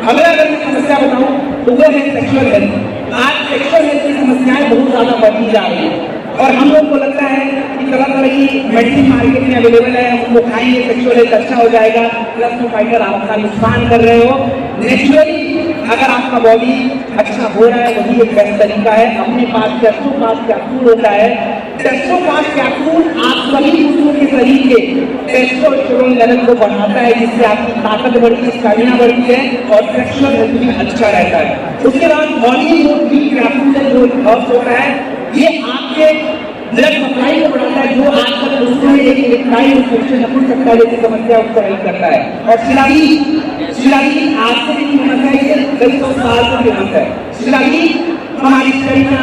अगला अगर मैं समस्या बताऊं तो वो है सेक्सुअल हेल्थ। आज सेक्सुअल हेल्थ की समस्याएं बहुत ज्यादा बढ़ती जा रही है, और हम लोग को लगता है कि तरह तरह की मेडिसिन मार्केट में अवेलेबल है, हम लोग खाएंगे सेक्सुअल हेल्थ अच्छा हो जाएगा। प्लस टू फाइटर आपका नुकसान कर रहे हो। नेचुरली अगर आपका बॉडी अच्छा हो रहा है वही एक बेस्ट तरीका है। अपने पास टेस्टोफास्ट कैप्सूल होता है। टेस्टोफास्ट कैप्सूल आप सभी पुरुषों के शरीर के टेस्टोस्टेरोन लेवल को बढ़ाता है, जिससे आपकी ताकत बढ़ती है, स्टैमिना बढ़ती है और सेक्सुअल हेल्थ भी अच्छा रहता है। उसके बाद बॉडी जो भी कैप्सूल है, जो हर्ब्स होता है, ये आपके ब्लड सप्लाई को बढ़ाता है, जो आजकल पुरुषों में एक इलेक्ट्राइल इन्फेक्शन हो सकता है जैसी समस्या उसको हेल्प करता है। और शिलाजी आज से नहीं फेमस है, ये कई 100 साल से फेमस है। शिलाजी हमारी शरीर में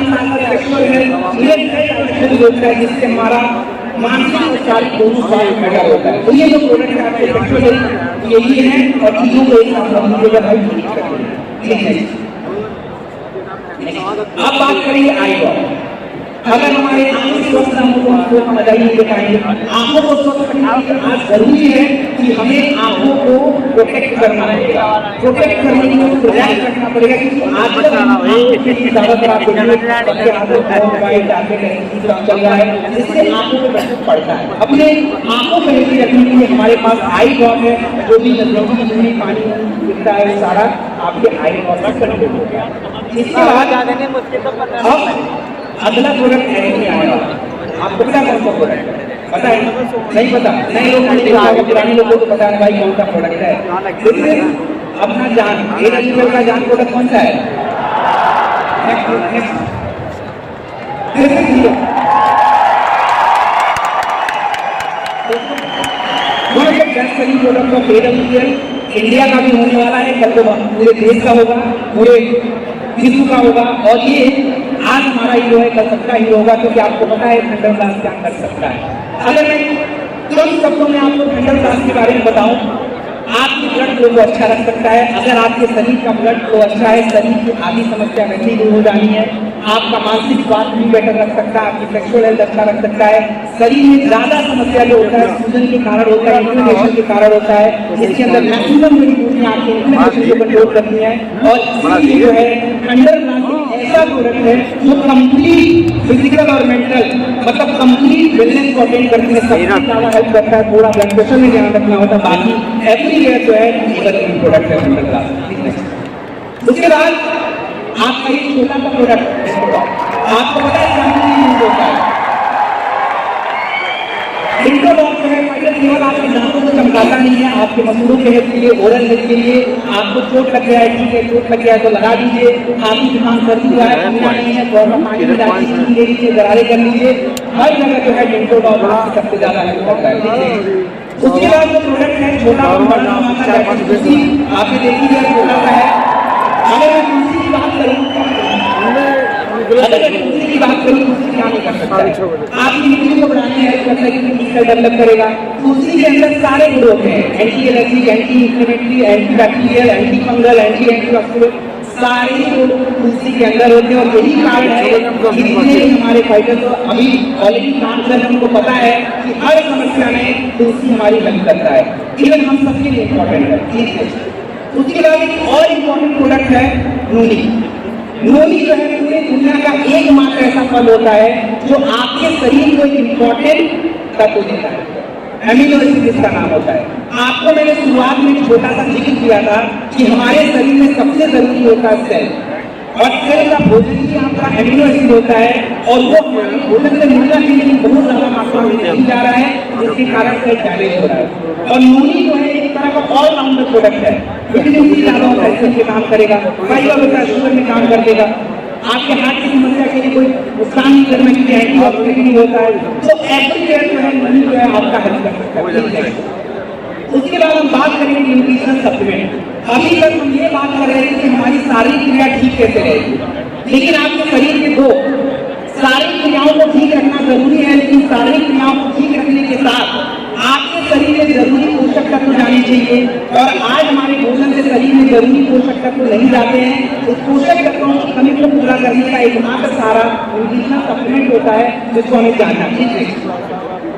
सेक्सुअल हेल्थ होता है, जिससे हमारा मानसिक और शारीरिक दोनों स्वास्थ्य बेटर होता है। तो ये जो प्रोडक्ट है आपके सेक्सुअल हेल्थ यही है, और चीजों को एक साथ रखिएगा भाई, ठीक है। अब बात करेंगे आई ड्रॉप। अगर हमारे आंखें स्वस्थ ना हो तो आपको हम मजा ही नहीं दिखाएंगे। आंखों को स्वस्थ रखना आज जरूरी है कि हमें आंखों को प्रोटेक्ट करना पड़ेगा। प्रोटेक्ट करने के लिए रिलैक्स रखना पड़ेगा, क्योंकि आजकल ज्यादातर आपको चल रहा है, जिससे आंखों को प्रभाव पड़ता है। अपने आंखों को हेल्दी रखने के लिए हमारे पास आई ड्रॉप है, जो भी नजरों पानी गिरता है वो सारा आपके आई ड्रॉप का कंट्रोल होगा। इसके बाद अगला प्रोडक्ट नहीं आएगा। आपको पता कौन सा प्रोडक्ट है? पता है? नहीं पता? नए लोग नहीं पता, पुराने लोगों को पता है भाई कौन सा प्रोडक्ट है। देखिए अपना जान AWL का जान प्रोडक्ट कौन सा है? प्रोडक्ट ऑफ AWL इंडिया का भी होने वाला है, कल को पूरे देश का होगा, पूरे विश्व का होगा। और ये आज हमारा हीरो है, कल सबका हीरो होगा, क्योंकि आपको पता है थंडर ब्लास्ट क्या कर सकता है। अगर मैं कम शब्दों में आपको थंडर ब्लास्ट के बारे में बताऊं, आपकी ब्लड फ्लो को अच्छा रख सकता है। अगर आपके शरीर का ब्लड फ्लो अच्छा है, शरीर की आधी समस्या वैसे ही दूर हो जानी है। आपका मानसिक स्वास्थ्य भी बेटर रख सकता है, आपकी सेक्सुअल हेल्थ अच्छा रख सकता है। शरीर में ज्यादा समस्या जो होता है सूजन के कारण होता है, इन्फ्लेमेशन के कारण होता है, इसके अंदर मैक्सिमम मेडिसिन आपके इन्फ्लेमेशन को कंट्रोल करती है। और इसलिए जो है थंडर ब्लास्ट ऐसा प्रोडक्ट है जो कंप्लीट फिजिकल और मेंटल मतलब कंप्लीट वेलनेस को अटेंड करती है, सबसे ज्यादा हेल्प करता है। थोड़ा ब्लड प्रेशर में ध्यान रखना होता है, बाकी एवरीवेयर जो है प्रोडक्ट है थंडर ब्लास्ट। उसके बाद आपका ये छोटा सा प्रोडक्ट आपको पता है यूज होता है, डिंटो डॉग जो है फाइटर केवल आपके दांतों को चमकाता नहीं है, आपके मसूड़ों के हेल्थ के लिए, ओरल हेल्थ के लिए। आपको चोट लग गया है, ठीक है, चोट लग गया है तो लगा दीजिए। आपकी जुकाम सर्दी हुआ है, पीना नहीं है, गौरव पानी में डाल दीजिए, ले लीजिए, गरारे कर लीजिए। हर जगह जो है डिंटो डॉग आपको सबसे ज्यादा हेल्प करता है, ठीक है। उसके बाद जो प्रोडक्ट है छोटा और बड़ा आता है, आपने देखी है छोटा सा है। अगर मैं तुलसी की बात करूँ, अगर मैं तुलसी की बात करूँ, तुलसी क्या नहीं कर सकता है। आपकी इम्यूनिटी को बढ़ाने हेल्प करता है, क्योंकि टी सेल डेवलप करेगा। तुलसी के अंदर सारे गुण होते हैं, anti allergic, anti inflammatory, anti bacterial, anti fungal, anti antioxidant, सारे गुण तुलसी के अंदर होते हैं। और यही कारण है कि जितने भी हमारे फाइटर तो अभी ऑलरेडी काम कर रहे हैं, उनको पता है कि हर समस्या में तुलसी हमारी हेल्प करता है, इवन हम सबके लिए इम्पोर्टेंट है, ठीक है। उसके बाद एक और इम्पोर्टेंट प्रोडक्ट है नूनी। नूनी जो है पूरी दुनिया का एकमात्र ऐसा फल होता है जो आपके शरीर को एक इम्पोर्टेंट तत्व देता है, एमिनो एसिड जिसका नाम होता है। आपको मैंने शुरुआत में एक छोटा सा जिक्र किया था कि हमारे शरीर में सबसे जरूरी होता है सेल, और सेल का भोजन ही आपका एमिनो एसिड होता है, और वो हमारे भोजन से मिलना भी लेकिन बहुत ज्यादा मात्रा में नहीं जा रहा है, जिसके कारण सेल डैमेज हो रहा है। और नूनी जो है एक तरह का ऑल राउंडर प्रोडक्ट है, विटामिन सी ज्यादा होता है, सेल के काम करेगा, फाइबर होता है, शुगर में काम कर देगा, आपके हार्ट की समस्या के लिए कोई नुकसान नहीं करना, क्योंकि एंटीऑक्सीडेंट नहीं होता है। तो एवरीवेयर जो है नूनी जो है आपका हेल्प कर सकता है। उसके बाद हम बात करेंगे न्यूट्रिशनल सप्लीमेंट। अभी तक हम ये बात कर रहे थे कि हमारी शारीरिक क्रिया ठीक कैसे रहेगी, लेकिन आपके शरीर के दो शारीरिक क्रियाओं को ठीक रखना जरूरी है, लेकिन शारीरिक क्रियाओं को ठीक रखने के साथ आपके शरीर में जरूरी पोषक तत्व जाने चाहिए। और आज हमारे भोजन से शरीर में जरूरी पोषक तत्व नहीं जाते हैं। उस पोषक तत्वों की कमी को पूरा करने का एकमात्र सारा न्यूट्रिशनल सप्लीमेंट होता है, जिसको हमें जानना चाहिए।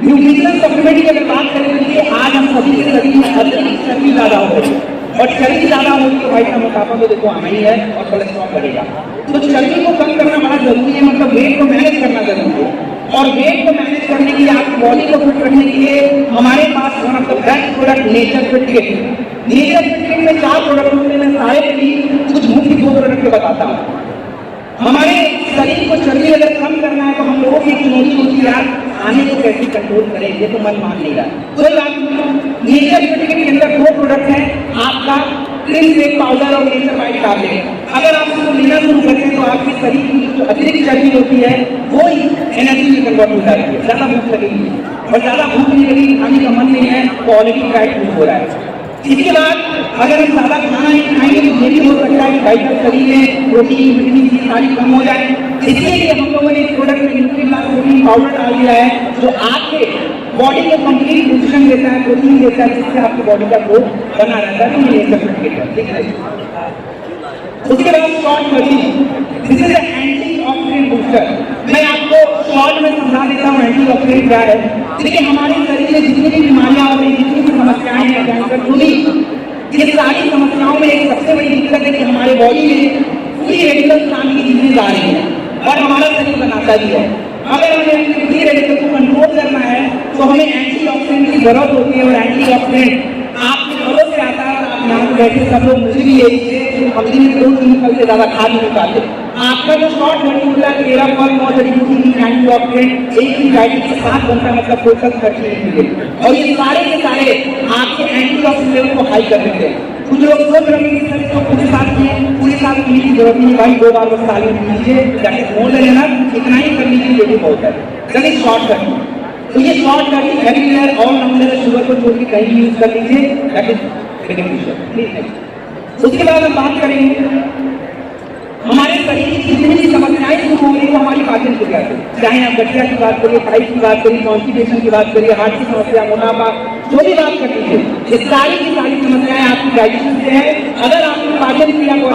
न्यूट्रिशनल सप्लीमेंट की अगर बात करें तो आज हम सभी के शरीर में अतिरिक्त चर्बी ज्यादा हो रही है, और चर्बी ज्यादा होगी तो भाई का मोटापा तो देखो आना ही है, और कोलेस्ट्रॉल बढ़ेगा। तो चर्बी को कम करना बड़ा जरूरी है, मतलब वेट को मैनेज करना जरूरी है। और वेट को मैनेज करने के लिए, आपकी बॉडी को फिट रखने के लिए हमारे पास one of the best product nature fit kit. Nature fit kit में 4 प्रोडक्ट होते हैं, मैं सारे के लिए कुछ मुख्य 2 प्रोडक्ट बताता हूँ। हमारे शरीर को चर्बी अगर कम करना है तो हम लोगों की चुनौती होती है यार खाने को कैसे कंट्रोल करें, ये तो मन मान नहीं रहा। कोई बात नहीं, नेचर फिट किट के अंदर 2 प्रोडक्ट हैं, आपका क्रीम शेक पाउडर और नेचर वाइट टैबलेट। अगर आप इसको लेना शुरू करते हैं तो आपके शरीर की जो अतिरिक्त चर्बी होती है वो एनर्जी में कन्वर्ट हो जाती है, ज्यादा भूख लगेगी, और ज्यादा भूख नहीं लगेगी, खाने का मन नहीं है तो ऑलरेडी फ्राइड फूड हो रहा है। इसके बाद अगर हम ज्यादा खाना नहीं खाएंगे तो ये भी हो सकता है कि वाइटल शरीर में प्रोटीन, विटामिन सी सारी कम हो जाए। इसके लिए हम लोगों ने इस प्रोडक्ट में न्यूट्रीग्लास प्रोटीन पाउडर डाल दिया है, जो आपके बॉडी को कंप्लीट न्यूट्रिशन देता है, प्रोटीन देता है, जिससे आपकी बॉडी का ग्रोथ बना रहता है। तो ये नेचर फिट किट है, ठीक है। उसके बाद शॉर्ट वर्जिंग, दिस इज एंटीऑक्सीडेंट बूस्टर। मैं आपको शॉर्ट में समझा देता हूँ एंटीऑक्सीडेंट क्या है। देखिए हमारे शरीर में जितनी भी बीमारियां हो रही, जितनी भी समस्याएं हैं, कैंसर पूरी, ये सारी समस्याओं में एक सबसे बड़ी दिक्कत है कि हमारे बॉडी में फ्री रेडिकल नाम की चीजें जा रही हैं, और हमारा शरीर बनाता भी है। अगर हमें फ्री रेडिकल को कंट्रोल करना है तो हमें एंटीऑक्सीडेंट की जरूरत होती है, और एंटीऑक्सीडेंट आपके घरों से आता है। आप यहाँ पे बैठे सब लोग मुझे भी यही है, हम दिन में 2-3 फल से ज्यादा खा नहीं पाते। आपका जो शॉर्ट घड़ी होता है 13 फल 9 जड़ी बूटी एंटीऑक्सीडेंट एक ही डाइट के 7 घंटा मतलब टोटल 30 मिनट, और ये सारे के सारे आपके एंटीऑक्सीडेंट लेवल को हाई कर देते हैं। कुछ लोग सोच रहे हैं कि सर इसको पूरे साल पीने की जरूरत नहीं भाई, 2 बार बस साल में पीजिए, जाके मोड़ लेना, इतना ही कर लीजिए, ये भी बहुत है। चलिए शॉर्ट कट, तो ये short cut everywhere all rounder sugar को छोड़ के कहीं भी यूज कर लीजिए, दैट इज बेनिफिशियल, ठीक है। उसके बाद हम बात करेंगे हमारे शरीर की जितनी भी समस्याएं शुरू हो रही है वो हमारी पाचन क्रिया से, चाहे आप गठिया की बात करिए, थाइस की बात करिए, कॉन्स्टिपेशन की बात करिए, हार्ट की समस्या, मोटापा, जो भी बात कर लीजिए, ये सारी की सारी समस्याएं आपकी डाइजेशन से है। अगर आपकी पाचन क्रिया को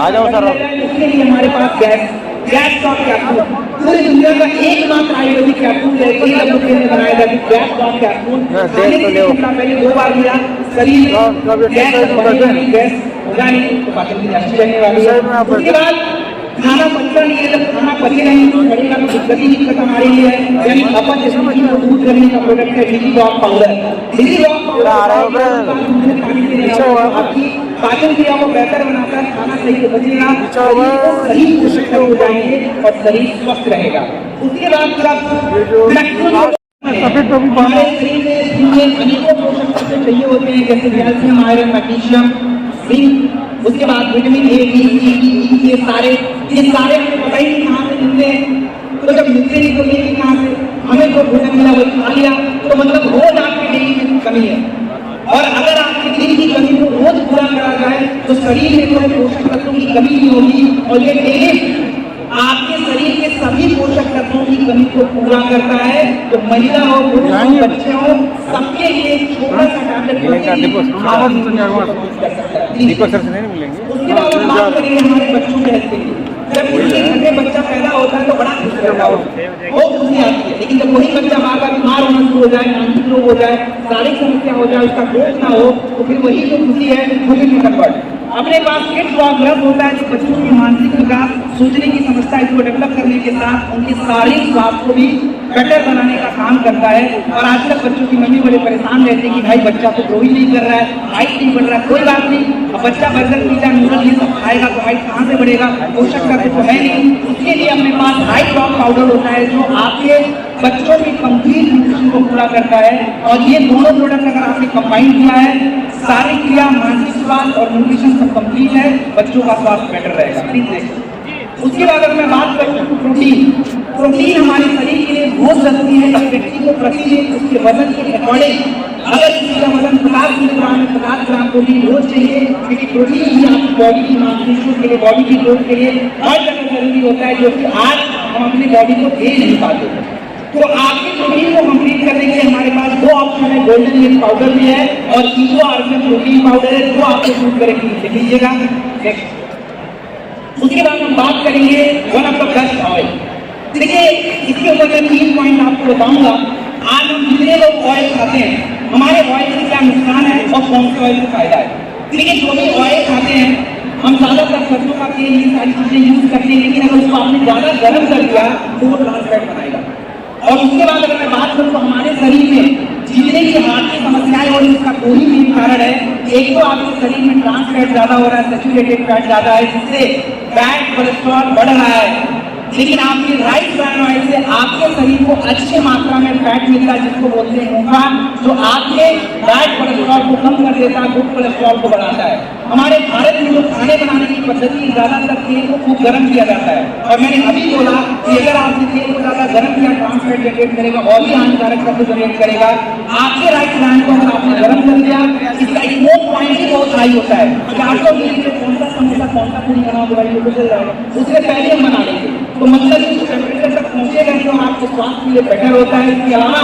उसके लिए हमारे पास गैस स्टॉप कैप्सूल, पूरी दुनिया का एकमात्र आयुर्वेदिक कैप्सूल है, ने बनाया था गैस स्टॉप कैप्सूल। पहले 2 बार लिया, शरीर में गैस होगा नहीं तो पाचन क्रिया अच्छी रहने वाली है। उसके बाद खाना पचता नहीं है, जब खाना पचे नहीं तो बढ़ेगा तो दिक्कत ही दिक्कत हमारे लिए है, यानी अपन एसिडिटी को दूर करने का प्रोडक्ट है डिजी रॉक पाउडर। डिजी रॉक पाउडर आपकी पाचन क्रिया को बेहतर बनाता है, खाना सही से बचेगा, सही पोषक हो जाएंगे और शरीर स्वस्थ रहेगा। उसके बाद सफेद टोपी पहना हमारे शरीर में दिन में अनेकों पोषक तत्व चाहिए होते हैं, जैसे कैल्शियम, आयरन, मैग्नीशियम, जिंक, उसके बाद vitamin A, B, C, D, ये सारे हमें पता ही नहीं कहाँ से मिलते हैं। तो जब मिलते नहीं तो ये भी कहाँ से, हमें जो भोजन मिला वही खा लिया, तो मतलब रोज आपके डेली में कमी है। और अगर आपकी दिन की कमी को रोज पूरा करा जाए तो शरीर में कोई पोषक तत्वों की कमी नहीं होगी, और ये डेली आपके शरीर के सभी पोषक तत्वों की कमी को पूरा करता है। तो महिला हो, पुरुष हो, बच्चे हो, सबके लिए छोटा सा टैबलेट दीपक सर से नहीं मिलेंगे। उसके बाद हम बात करेंगे हमारे बच्चों के हेल्थ के लिए। जब किसी घर में बच्चा पैदा होता है तो बड़ा खुश रहता है, बहुत खुशी आती है। लेकिन जब वही बच्चा बार बार बीमार होना शुरू हो जाए, मानसिक रोग हो जाए, शारीरिक समस्या हो जाए, उसका ग्रोथ ना हो, तो फिर वही जो खुशी है वो भी कन्वर्ट। अपने पास किड्स प्रोग्राम होता है जो बच्चों की मानसिक विकास, सोचने की समस्या इसको डेवलप करने के साथ उनके शारीरिक स्वास्थ्य को भी बेटर बनाने का काम करता है। और आजकल बच्चों की मम्मी बड़े परेशान रहते हैं कि भाई बच्चा तो ग्रो ही नहीं कर रहा है, हाइट नहीं बढ़ रहा है। कोई बात नहीं, अब बच्चा बर्गर, पिज्जा, नूडल ये सब खाएगा तो हाइट कहाँ से बढ़ेगा, पोषक तत्व तो है नहीं। उसके लिए अपने पास हाइट ड्रॉप पाउडर होता है जो आपके बच्चों की कंप्लीट न्यूट्रिशन को पूरा करता है। और ये दोनों प्रोडक्ट अगर आपने कंबाइन किया है, शारीरिक क्रिया, मानसिक स्वास्थ्य और न्यूट्रिशन सब कंप्लीट है, बच्चों का स्वास्थ्य बेटर रहेगा। प्लीज देखिए। उसके बाद अगर मैं बात करूं तो प्रोटीन हमारे शरीर के लिए बहुत जरूरी है। एक व्यक्ति को प्रतिदिन उसके वजन के अकॉर्डिंग, अगर किसी का वजन 50 किलोग्राम है, 50 ग्राम प्रोटीन रोज चाहिए, क्योंकि प्रोटीन ही आपकी बॉडी की मांसपेशियों के लिए, बॉडी की ग्रोथ के लिए हर जगह जरूरी होता है, जो कि आज हम अपनी बॉडी को दे नहीं पाते। तो आपकी प्रोटीन को कंप्लीट करने के लिए हमारे पास दो ऑप्शन है, गोल्डन मिल्क पाउडर भी है और कीटो आर्गन प्रोटीन पाउडर है, जो आपको सूट करेगी, लिख लीजिएगा। उसके बाद हम बात करेंगे one of the best oil. देखिए इसके ऊपर मैं 3 पॉइंट आपको बताऊंगा। आज हम जितने लोग ऑयल खाते हैं, हमारे ऑयल से क्या नुकसान है और कौन से ऑयल से फायदा है। देखिए जो भी ऑयल खाते हैं, हम ज्यादातर सरसों का तेल, ये सारी चीजें यूज करते हैं, लेकिन अगर उसको आपने ज्यादा गर्म कर दिया तो वो ट्रांस फैट बनाएगा। और उसके बाद अगर मैं बात करूं तो हमारे शरीर में जितने भी हार्ट की समस्याएं हो रही है, उसका कोई भी कारण है। एक तो आपके शरीर में ट्रांस फैट ज्यादा हो रहा है, सैचुरेटेड फैट ज्यादा है, जिससे बैड कोलेस्ट्रॉल बढ़ रहा है। लेकिन आपकी राइट ब्रांड ऑयल से आपके शरीर को अच्छी मात्रा में फैट मिलता है, जिसको बोलते हैं मूंगा, जो आपके बैड कोलेस्ट्रॉल को कम कर देता है, गुड कोलेस्ट्रॉल को बढ़ाता है। हमारे भारत में जो खाने बनाने की पद्धति, ज्यादातर तेल को खूब गर्म किया जाता है, और मैंने अभी बोला कि अगर आपने तेल को ज्यादा गर्म किया, ट्रांस फैट जनरेट करेगा और भी हानिकारक तत्व जनरेट करेगा। आपके राइट ब्रांड को अगर आपने गर्म कर दिया, इसका स्मोक पॉइंट ही बहुत हाई होता है। 400 मिली में कौन सा समोसा, कौन सा पूरी बनाओ भाई, वो चल जाएगा, उससे पहले हम बना लेंगे। तो मतलब इस टेम्परेचर तक पहुंचेगा तो आपके स्वास्थ्य के लिए बेटर होता है। इसके अलावा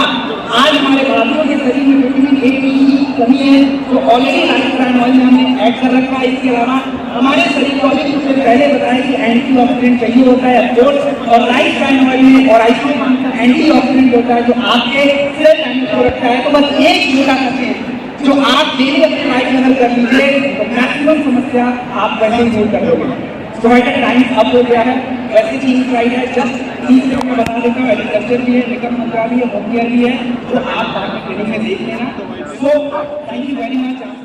आज हमारे भारतीयों के शरीर में विटामिन ए, बी की कमी है, तो ऑलरेडी राइट ब्रांड ऑयल में हमने ऐड कर रखा है। इसके अलावा हमारे शरीर को अभी कुछ पहले बताया कि एंटीऑक्सीडेंट चाहिए होता है अफकोर्स, और राइट ब्रांड ऑयल में और आइसोम एंटीऑक्सीडेंट होता है जो आपके सेल लाइन को रखता है। तो बस एक छोटा सा चीज जो आप डेली अपनी लाइफ में अगर कर लीजिए तो मैक्सिमम समस्या आप वैसे ही दूर कर लोगे। तो टाइम अब हो गया है, वैसे 3 स्लाइड है, जस्ट 3 से मैं बता देता हूँ। एग्रीकल्चर भी है, निगम मंत्रालय है, होम केयर भी है, तो आप बाकी ट्रेनिंग में देख लेना। So thank you very much.